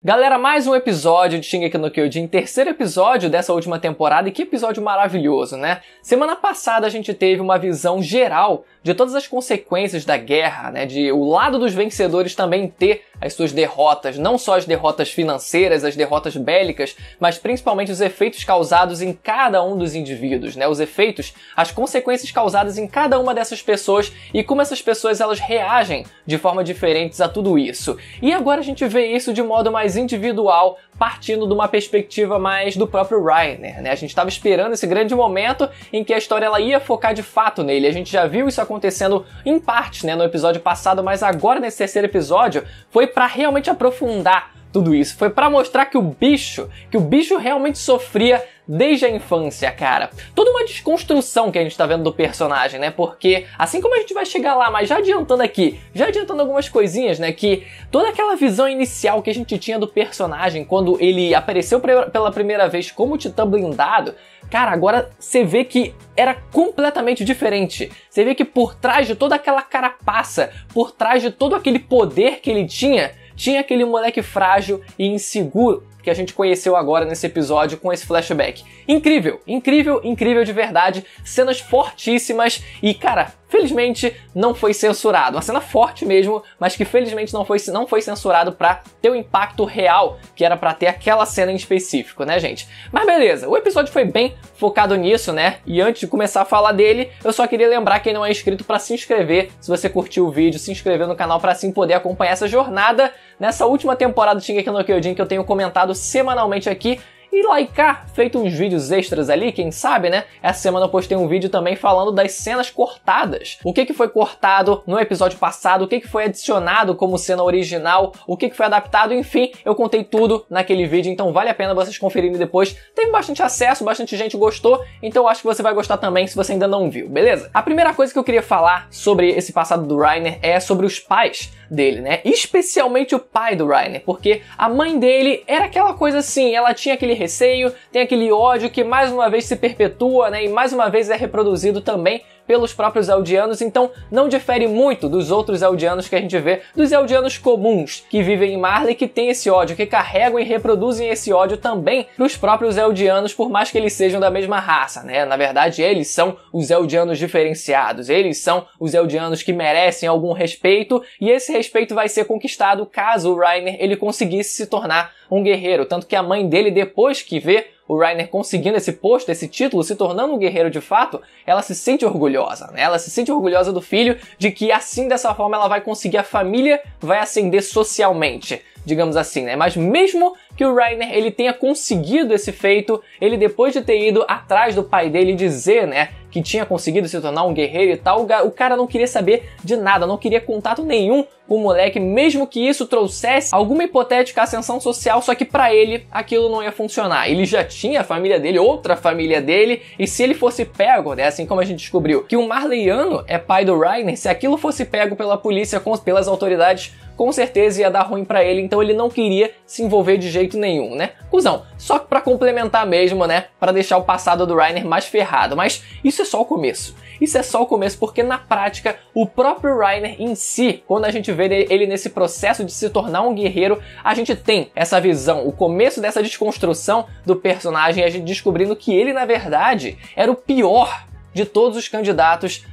Galera, mais um episódio de Shingeki no Kyojin, terceiro episódio dessa última temporada, e que episódio maravilhoso, né? Semana passada a gente teve uma visão geral de todas as consequências da guerra, né? De o lado dos vencedores também ter as suas derrotas, não só as derrotas financeiras, as derrotas bélicas, mas principalmente os efeitos causados em cada um dos indivíduos, né? Os efeitos, as consequências causadas em cada uma dessas pessoas e como essas pessoas elas reagem de forma diferentes a tudo isso. E agora a gente vê isso de modo mais individual, partindo de uma perspectiva mais do próprio Reiner, né? A gente estava esperando esse grande momento em que a história ela ia focar de fato nele. A gente já viu isso acontecendo em partes, né, no episódio passado, mas agora nesse terceiro episódio foi para realmente aprofundar tudo isso. Foi para mostrar que o bicho realmente sofria desde a infância, cara. Toda uma desconstrução que a gente tá vendo do personagem, né? Porque, assim como a gente vai chegar lá, mas já adiantando aqui, já adiantando algumas coisinhas, né? Que toda aquela visão inicial que a gente tinha do personagem quando ele apareceu pela primeira vez como Titã blindado, cara, agora você vê que era completamente diferente. Você vê que por trás de toda aquela carapaça, por trás de todo aquele poder que ele tinha aquele moleque frágil e inseguro que a gente conheceu agora nesse episódio com esse flashback. Incrível, incrível, incrível de verdade, cenas fortíssimas e, cara, felizmente não foi censurado. Uma cena forte mesmo, mas que felizmente não foi censurado pra ter o impacto real que era pra ter aquela cena em específico, né, gente? Mas beleza, o episódio foi bem focado nisso, né? E antes de começar a falar dele, eu só queria lembrar quem não é inscrito pra se inscrever. Se você curtiu o vídeo, se inscrever no canal pra assim poder acompanhar essa jornada nessa última temporada de Shingeki no Kyojin que eu tenho comentado semanalmente aqui. E likear, feito uns vídeos extras ali, quem sabe, né? Essa semana eu postei um vídeo também falando das cenas cortadas. O que foi cortado no episódio passado, o que foi adicionado como cena original, o que foi adaptado, enfim, eu contei tudo naquele vídeo, então vale a pena vocês conferirem depois. Teve bastante acesso, bastante gente gostou, então eu acho que você vai gostar também se você ainda não viu, beleza? A primeira coisa que eu queria falar sobre esse passado do Reiner é sobre os pais dele, né? Especialmente o pai do Reiner, porque a mãe dele era aquela coisa assim, ela tinha aquele receio, tem aquele ódio que mais uma vez se perpetua, né? E mais uma vez é reproduzido também pelos próprios Eldianos, então não difere muito dos outros Eldianos que a gente vê, dos Eldianos comuns que vivem em Marley, que tem esse ódio, que carregam e reproduzem esse ódio também pros próprios Eldianos, por mais que eles sejam da mesma raça, né? Na verdade, eles são os Eldianos diferenciados, eles são os Eldianos que merecem algum respeito, e esse respeito vai ser conquistado caso o Reiner ele conseguisse se tornar um guerreiro, tanto que a mãe dele, depois que vê o Reiner conseguindo esse posto, esse título, se tornando um guerreiro de fato, ela se sente orgulhosa, né? Ela se sente orgulhosa do filho, de que assim, dessa forma, ela vai conseguir, a família vai ascender socialmente, digamos assim, né? Mas mesmo que o Reiner ele tenha conseguido esse feito, ele depois de ter ido atrás do pai dele dizer, né, que tinha conseguido se tornar um guerreiro e tal, o cara não queria saber de nada, não queria contato nenhum com o moleque, mesmo que isso trouxesse alguma hipotética ascensão social, só que pra ele aquilo não ia funcionar. Ele já tinha a família dele, outra família dele, e se ele fosse pego, né, assim como a gente descobriu que um Marleyano é pai do Reiner, se aquilo fosse pego pela polícia, pelas autoridades, com certeza ia dar ruim pra ele, então ele não queria se envolver de jeito nenhum, né? Cusão, só pra complementar mesmo, né? Pra deixar o passado do Reiner mais ferrado, mas isso é só o começo. Isso é só o começo porque na prática o próprio Reiner em si, quando a gente vê ele nesse processo de se tornar um guerreiro, a gente tem essa visão, o começo dessa desconstrução do personagem, a gente descobrindo que ele na verdade era o pior de todos os candidatos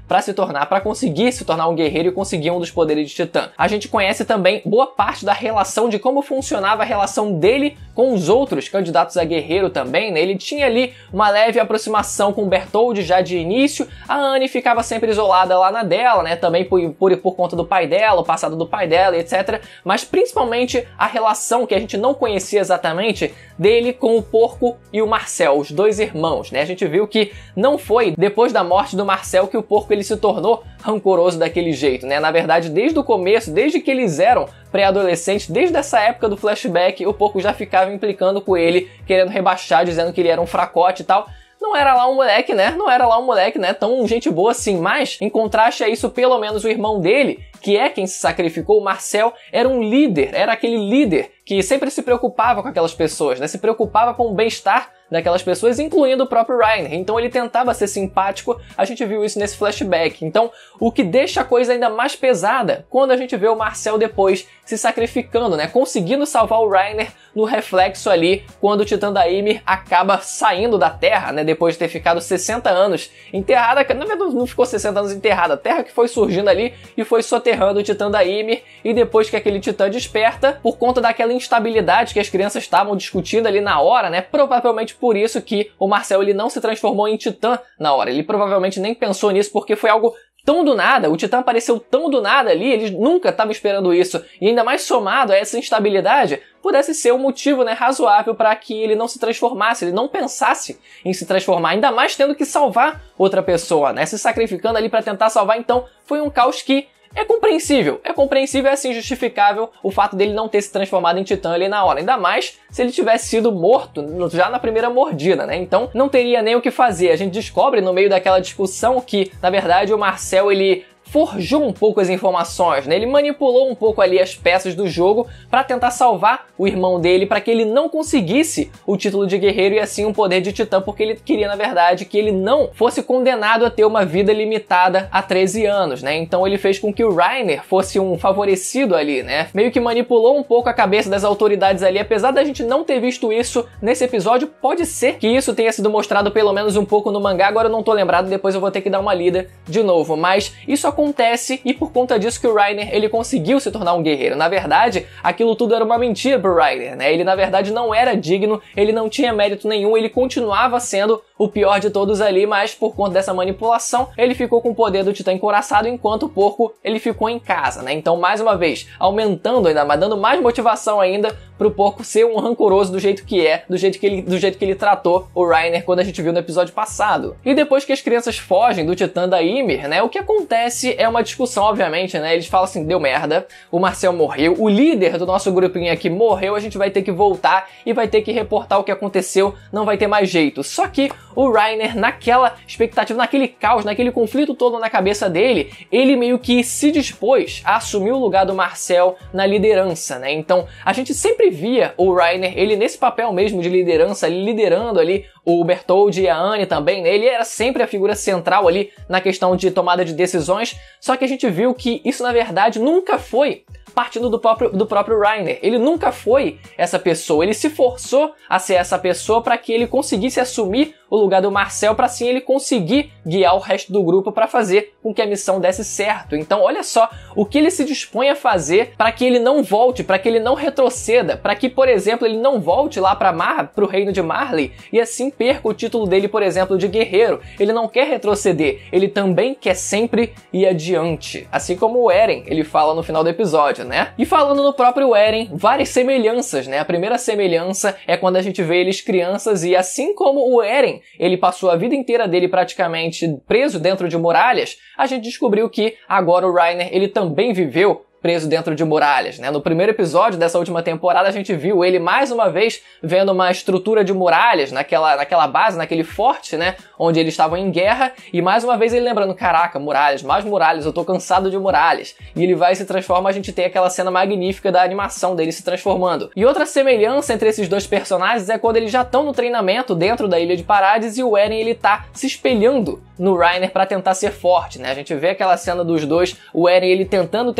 para conseguir se tornar um guerreiro e conseguir um dos poderes de Titã. A gente conhece também boa parte da relação de como funcionava a relação dele com os outros candidatos a guerreiro também, né? Ele tinha ali uma leve aproximação com o Bertholdt já de início, a Anne ficava sempre isolada lá na dela, né? Também por conta do pai dela, o passado do pai dela, etc. Mas principalmente a relação que a gente não conhecia exatamente dele com o Porco e o Marcel, os dois irmãos, né? A gente viu que não foi depois da morte do Marcel que o Porco ele se tornou rancoroso daquele jeito, né? Na verdade, desde o começo, desde que eles eram pré-adolescentes, desde essa época do flashback, o Porco já ficava implicando com ele, querendo rebaixar, dizendo que ele era um fracote e tal. Não era lá um moleque, né? Não era lá um moleque, né? Tão gente boa assim, mas em contraste a isso, pelo menos o irmão dele, que é quem se sacrificou, o Marcel era um líder, era aquele líder que sempre se preocupava com aquelas pessoas, né? Se preocupava com o bem-estar daquelas pessoas, incluindo o próprio Reiner. Então ele tentava ser simpático, a gente viu isso nesse flashback. Então, o que deixa a coisa ainda mais pesada quando a gente vê o Marcel depois se sacrificando, né? Conseguindo salvar o Reiner no reflexo ali, quando o Titã da Ymir acaba saindo da Terra, né? Depois de ter ficado 60 anos enterrada, na verdade não ficou 60 anos enterrada, a Terra que foi surgindo ali e foi soterrando o Titã da Ymir, e depois que aquele Titã desperta, por conta daquela instabilidade que as crianças estavam discutindo ali na hora, né? Provavelmente por isso que o Marcel ele não se transformou em Titã na hora. Ele provavelmente nem pensou nisso, porque foi algo tão do nada, o Titã apareceu tão do nada ali, ele nunca estava esperando isso, e ainda mais somado a essa instabilidade, pudesse ser um motivo, né, razoável para que ele não se transformasse, ele não pensasse em se transformar, ainda mais tendo que salvar outra pessoa, né, se sacrificando ali para tentar salvar. Então foi um caos que é compreensível, é assim justificável o fato dele não ter se transformado em Titã ali na hora, ainda mais se ele tivesse sido morto já na primeira mordida, né? Então não teria nem o que fazer. A gente descobre no meio daquela discussão que, na verdade, o Marcel ele forjou um pouco as informações, né? Ele manipulou um pouco ali as peças do jogo para tentar salvar o irmão dele, para que ele não conseguisse o título de guerreiro e assim um poder de Titã, porque ele queria, na verdade, que ele não fosse condenado a ter uma vida limitada a 13 anos, né? Então ele fez com que o Reiner fosse um favorecido ali, né? Meio que manipulou um pouco a cabeça das autoridades ali, apesar da gente não ter visto isso nesse episódio, pode ser que isso tenha sido mostrado pelo menos um pouco no mangá, agora eu não tô lembrado, depois eu vou ter que dar uma lida de novo, mas isso acontece e por conta disso que o Reiner ele conseguiu se tornar um guerreiro. Na verdade, aquilo tudo era uma mentira pro Reiner, né? Ele na verdade não era digno, ele não tinha mérito nenhum, ele continuava sendo o pior de todos ali, mas por conta dessa manipulação, ele ficou com o poder do Titã encouraçado, enquanto o porco ele ficou em casa, né? Então, mais uma vez, aumentando ainda mais, dando mais motivação ainda pro porco ser um rancoroso do jeito que é, do jeito que ele tratou o Reiner quando a gente viu no episódio passado. E depois que as crianças fogem do Titã da Ymir, né? O que acontece é uma discussão, obviamente, né? Eles falam assim, deu merda, o Marcel morreu, o líder do nosso grupinho aqui morreu, a gente vai ter que voltar e vai ter que reportar o que aconteceu, não vai ter mais jeito. Só que o Reiner, naquela expectativa, naquele caos, naquele conflito todo na cabeça dele, ele meio que se dispôs a assumir o lugar do Marcel na liderança, né? Então, a gente sempre via o Reiner, ele nesse papel mesmo de liderança, liderando ali o Bertholdt e a Anne também, né? Ele era sempre a figura central ali na questão de tomada de decisões, só que a gente viu que isso, na verdade, nunca foi partindo do próprio Reiner. Ele nunca foi essa pessoa, ele se forçou a ser essa pessoa para que ele conseguisse assumir o lugar do Marcel, para assim ele conseguir guiar o resto do grupo para fazer com que a missão desse certo. Então olha só o que ele se dispõe a fazer para que ele não volte, para que ele não retroceda, para que, por exemplo, ele não volte lá para o reino de Marley e assim perca o título dele, por exemplo, de guerreiro. Ele não quer retroceder, ele também quer sempre ir adiante. Assim como o Eren, ele fala no final do episódio, né? E falando no próprio Eren, várias semelhanças, né? A primeira semelhança é quando a gente vê eles crianças e assim como o Eren, ele passou a vida inteira dele praticamente preso dentro de muralhas, a gente descobriu que agora o Reiner, ele também viveu preso dentro de muralhas, né? No primeiro episódio dessa última temporada, a gente viu ele mais uma vez vendo uma estrutura de muralhas naquela base, naquele forte, né? Onde eles estavam em guerra, e mais uma vez ele lembrando, caraca, muralhas, mais muralhas, eu tô cansado de muralhas. E ele vai e se transforma, a gente tem aquela cena magnífica da animação dele se transformando. E outra semelhança entre esses dois personagens é quando eles já estão no treinamento dentro da Ilha de Parades e o Eren, ele tá se espelhando no Reiner pra tentar ser forte, né? A gente vê aquela cena dos dois, o Eren, ele tentando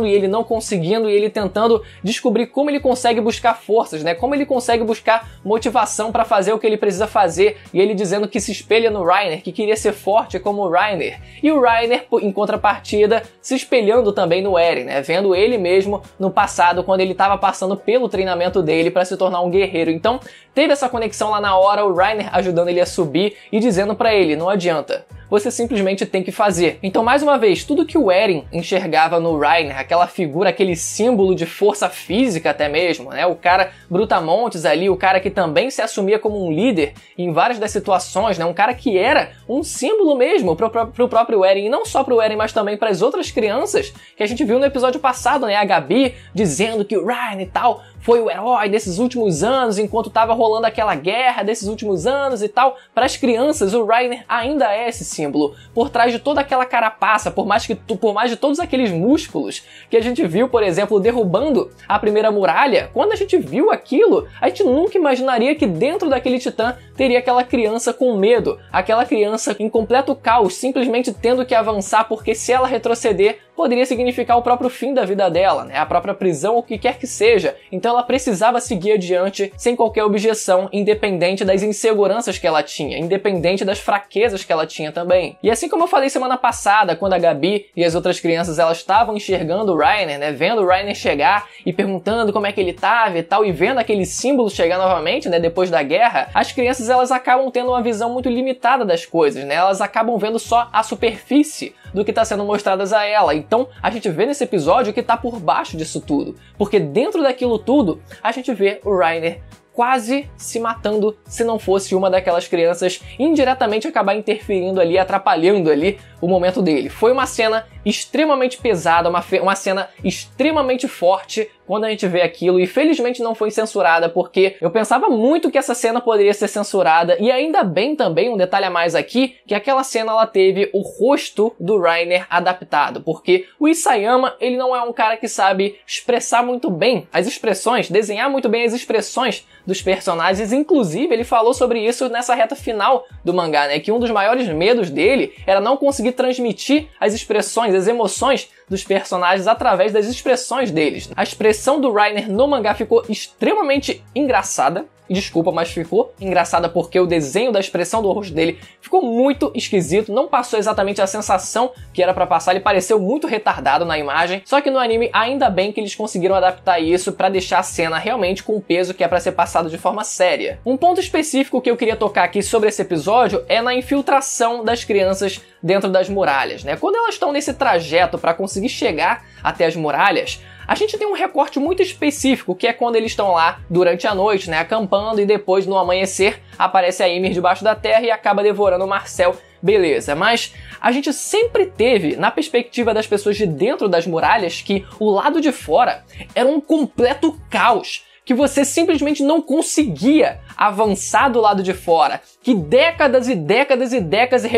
e ele não conseguindo, e ele tentando descobrir como ele consegue buscar forças, né? Como ele consegue buscar motivação pra fazer o que ele precisa fazer, e ele dizendo que se espelha no Reiner, que queria ser forte como o Reiner. E o Reiner, em contrapartida, se espelhando também no Eren, né? Vendo ele mesmo no passado, quando ele estava passando pelo treinamento dele pra se tornar um guerreiro. Então, teve essa conexão lá na hora, o Reiner ajudando ele a subir e dizendo pra ele, não adianta, você simplesmente tem que fazer. Então, mais uma vez, tudo que o Eren enxergava no Reiner, aquela figura, aquele símbolo de força física até mesmo, né? O cara brutamontes ali, o cara que também se assumia como um líder em várias das situações, né? Um cara que era um símbolo mesmo pro próprio Eren, e não só pro Eren, mas também para as outras crianças que a gente viu no episódio passado, né? A Gabi dizendo que o Reiner e tal foi o herói desses últimos anos, enquanto estava rolando aquela guerra desses últimos anos e tal. Para as crianças, o Reiner ainda é esse símbolo. Por trás de toda aquela carapaça, por mais de todos aqueles músculos que a gente viu, por exemplo, derrubando a primeira muralha, quando a gente viu aquilo, a gente nunca imaginaria que dentro daquele titã teria aquela criança com medo, aquela criança em completo caos, simplesmente tendo que avançar, porque se ela retroceder, poderia significar o próprio fim da vida dela, né? A própria prisão, o que quer que seja. Então ela precisava seguir adiante sem qualquer objeção, independente das inseguranças que ela tinha, independente das fraquezas que ela tinha também. E assim como eu falei semana passada, quando a Gabi e as outras crianças elas estavam enxergando o Reiner, né? Vendo o Reiner chegar e perguntando como é que ele estava e tal, e vendo aquele símbolo chegar novamente, né? Depois da guerra, as crianças elas acabam tendo uma visão muito limitada das coisas, né? Elas acabam vendo só a superfície do que está sendo mostradas a ela. Então a gente vê nesse episódio que está por baixo disso tudo, porque dentro daquilo tudo a gente vê o Reiner quase se matando se não fosse uma daquelas crianças indiretamente acabar interferindo ali, atrapalhando ali o momento dele. Foi uma cena extremamente pesada, uma cena extremamente forte quando a gente vê aquilo, e felizmente não foi censurada, porque eu pensava muito que essa cena poderia ser censurada, e ainda bem também, um detalhe a mais aqui, que aquela cena ela teve o rosto do Reiner adaptado, porque o Isayama, ele não é um cara que sabe expressar muito bem as expressões, desenhar muito bem as expressões dos personagens, inclusive ele falou sobre isso nessa reta final do mangá, né, que um dos maiores medos dele era não conseguir transmitir as expressões, as emoções dos personagens através das expressões deles. A expressão do Reiner no mangá ficou extremamente engraçada. Desculpa, mas ficou engraçada porque o desenho da expressão do rosto dele ficou muito esquisito, não passou exatamente a sensação que era pra passar, ele pareceu muito retardado na imagem, só que no anime ainda bem que eles conseguiram adaptar isso pra deixar a cena realmente com o peso que é pra ser passado de forma séria. Um ponto específico que eu queria tocar aqui sobre esse episódio é na infiltração das crianças dentro das muralhas, né? Quando elas estão nesse trajeto pra conseguir chegar até as muralhas, a gente tem um recorte muito específico, que é quando eles estão lá durante a noite, né, acampando, e depois no amanhecer aparece a Ymir debaixo da terra e acaba devorando o Marcel. Beleza, mas a gente sempre teve, na perspectiva das pessoas de dentro das muralhas, que o lado de fora era um completo caos, que você simplesmente não conseguia avançar do lado de fora, que décadas e décadas e décadas e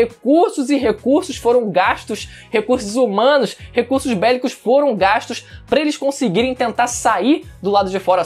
recursos foram gastos, recursos humanos, recursos bélicos foram gastos para eles conseguirem tentar sair do lado de fora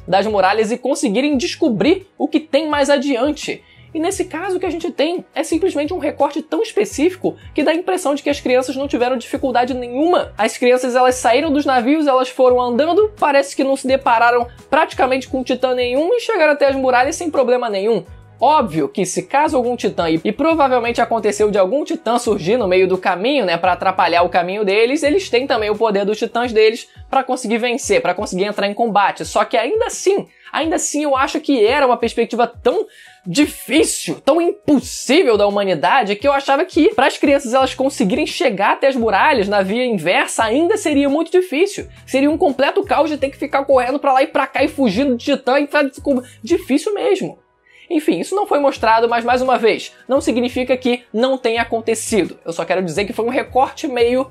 das muralhas e conseguirem descobrir o que tem mais adiante. E nesse caso o que a gente tem é simplesmente um recorte tão específico que dá a impressão de que as crianças não tiveram dificuldade nenhuma. As crianças elas saíram dos navios, elas foram andando, parece que não se depararam praticamente com titã nenhum e chegaram até as muralhas sem problema nenhum. Óbvio que se caso algum titã, e provavelmente aconteceu de algum titã surgir no meio do caminho, né, para atrapalhar o caminho deles, eles têm também o poder dos titãs deles para conseguir vencer, para conseguir entrar em combate. Só que ainda assim eu acho que era uma perspectiva tão difícil, tão impossível da humanidade, que eu achava que para as crianças elas conseguirem chegar até as muralhas na via inversa ainda seria muito difícil. Seria um completo caos de ter que ficar correndo para lá e para cá e fugindo de titã, e ficou difícil mesmo. Enfim, isso não foi mostrado, mas mais uma vez, não significa que não tenha acontecido. Eu só quero dizer que foi um recorte meio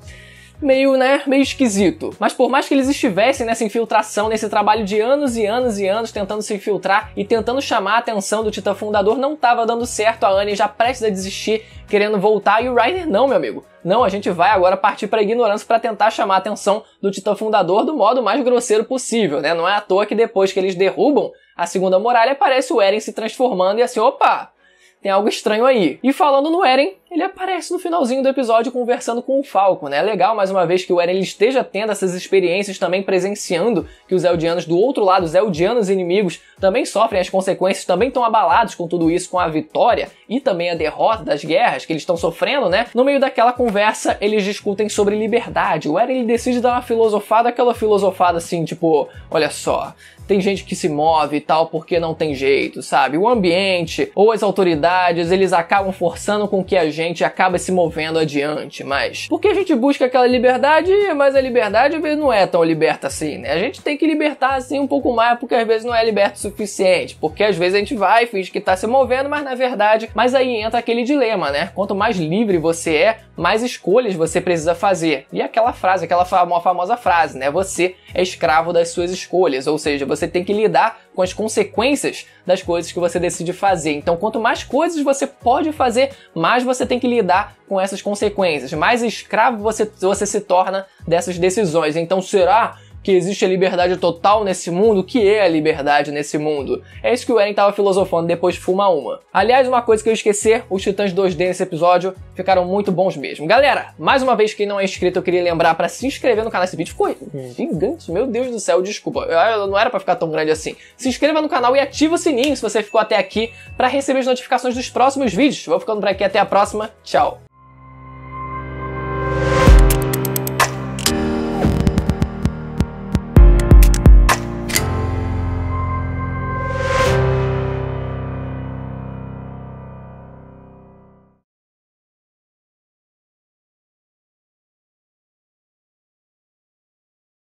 esquisito. Mas por mais que eles estivessem nessa infiltração, nesse trabalho de anos e anos e anos tentando se infiltrar e tentando chamar a atenção do Titã Fundador, não estava dando certo. A Annie já prestes a desistir, querendo voltar, e o Reiner não, meu amigo. Não, a gente vai agora partir para a ignorância para tentar chamar a atenção do Titã Fundador do modo mais grosseiro possível, né? Não é à toa que depois que eles derrubam a segunda muralha, aparece o Eren se transformando e assim, opa, tem algo estranho aí. E falando no Eren, ele aparece no finalzinho do episódio conversando com o Falco, né? É legal, mais uma vez, que o Eren ele esteja tendo essas experiências também, presenciando que os Eldianos do outro lado, os Eldianos inimigos, também sofrem as consequências, também estão abalados com tudo isso, com a vitória e também a derrota das guerras que eles estão sofrendo, né? No meio daquela conversa, eles discutem sobre liberdade. O Eren ele decide dar uma filosofada, aquela filosofada assim, tipo, olha só, tem gente que se move e tal porque não tem jeito, sabe? O ambiente ou as autoridades, eles acabam forçando com que a gente acabe se movendo adiante, mas porque a gente busca aquela liberdade, mas a liberdade às vezes não é tão liberta assim, né? A gente tem que libertar assim um pouco mais, porque às vezes não é liberto o suficiente, porque às vezes a gente vai, finge que tá se movendo, mas na verdade, mas aí entra aquele dilema, né? Quanto mais livre você é, mais escolhas você precisa fazer. E aquela frase, aquela famosa frase, né? Você é escravo das suas escolhas, ou seja, você tem que lidar com as consequências das coisas que você decide fazer. Então, quanto mais coisas você pode fazer, mais você tem que lidar com essas consequências. Mais escravo você se torna dessas decisões. Então, será que existe a liberdade total nesse mundo? O que é a liberdade nesse mundo? É isso que o Eren tava filosofando depois de Fuma Uma. Aliás, uma coisa que eu esqueci, os Titãs 2D nesse episódio ficaram muito bons mesmo. Galera, mais uma vez, quem não é inscrito, eu queria lembrar pra se inscrever no canal. Esse vídeo ficou gigante, meu Deus do céu, desculpa, não era pra ficar tão grande assim. Se inscreva no canal e ativa o sininho se você ficou até aqui pra receber as notificações dos próximos vídeos. Vou ficando por aqui, até a próxima, tchau!